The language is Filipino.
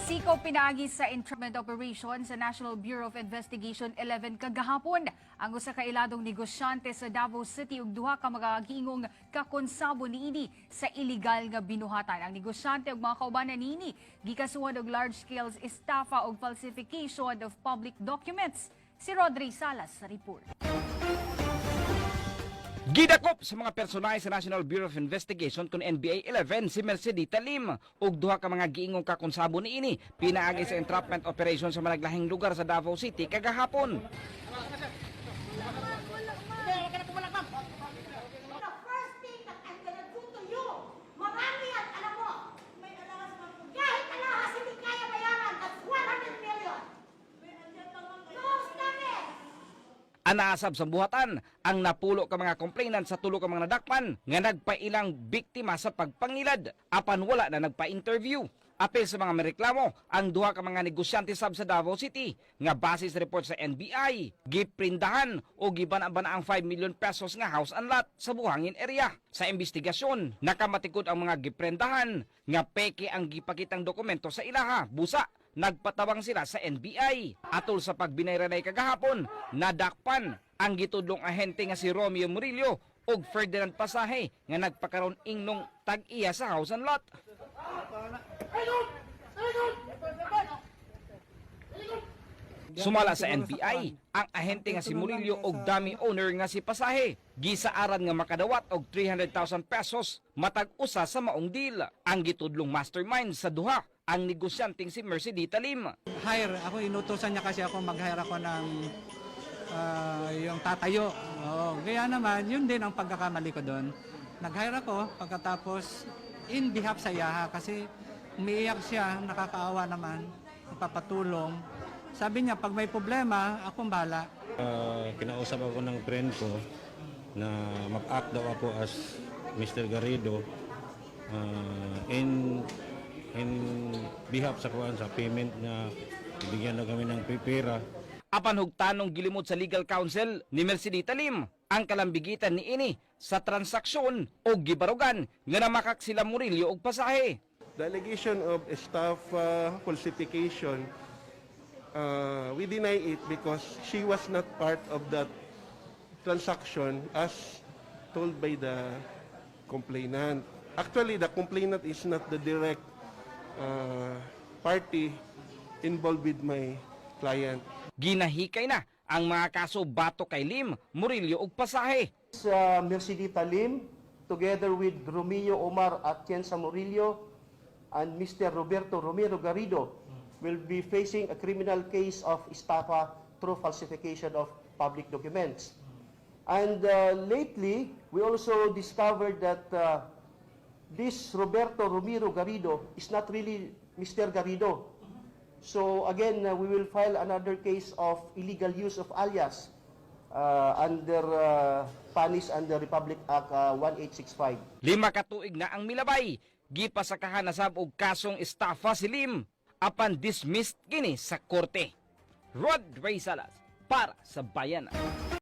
Siko pinaagi sa Entrapment Operation sa National Bureau of Investigation 11 kagahapon. Ang usa ka iladong negosyante sa Davao City ug duha ka mga giingong kakonsabo niini sa illegal nga binuhatan. Ang negosyante ug mga kaubanan niini gikasuhan og large-scale estafa ug falsification of public documents. Si Rodri Salas sa report. Gidakop sa mga personahe sa National Bureau of Investigation kun NBI 11 si Mercedita Lim ug duha ka mga giingong kakonsabo niini pinaagi sa entrapment operation sa malaglahing lugar sa Davao City kagahapon. Anaasab sa buhatan ang napulo ka mga complainant sa tulo ka mga nadakpan nga nagpailang biktima sa pagpangilad apan wala na nagpa-interview. Apil sa mga mereklamo ang duha ka mga negosyante sab sa Davao City nga base sa report sa NBI giprindahan o gibana-bana ang 5 million pesos nga house and lot sa Buhangin area. Sa investigasyon nakamatikod ang mga giprendahan nga peke ang gipakitang dokumento sa ilaha busa nagpatabang sila sa NBI. Atol sa pagbinayranay kagahapon, nadakpan ang gitudlong ahente nga si Romeo Murillo ug Ferdinand Pasahe nga nagpakaroon ingnong tag-iya sa house and lot. Sumala sa NBI, ang ahente nga si Murillo ug dummy owner nga si Pasahe gisaaran nga makadawat og 300,000 pesos matag usa sa maong deal. Ang gitudlong mastermind sa duha ang negosyanteng si Mercedita Lim. Ako inutusan niya kasi ako mag-hire ako ng yung tatayo. Kaya naman, yun din ang pagkakamali ko doon. Nag-hire ako pagkatapos in behalf sa Yaha kasi umiiyak siya, nakakaawa naman, napapatulong. Sabi niya, pag may problema, akong bahala. Kinausap ako ng friend ko na mag-act daw ako as Mr. Garrido in behalf sa kuan sa payment na ibigyan na kami ng pipira. Apan hugtanong gilimod sa legal counsel ni Mercedita Lim ang kalambigitan ni ini sa transaksyon o gibarugan nga namakak sila Murillo ug Pasahe. The allegation of staff falsification, we deny it because she was not part of that transaction as told by the complainant. Actually, the complainant is not the direct party involved with my client. Ginahikay na ang mga kaso bato kay Lim, Murillo ug Pasahe. Mercedita Lim, together with Romeo Omar Atienza Murillo and Mr. Roberto Romero Garrido, will be facing a criminal case of estafa through falsification of public documents. And lately, we also discovered that this Roberto Romero Garrido is not really Mr. Garrido. So again, we will file another case of illegal use of alias under punished under Republic Act 1865. 5 ka tuig na ang milabay, gipasakahan na sab og kasong estafa si Lim apan dismissed kini sa korte. Rod Ray Salas para sa Bayanan.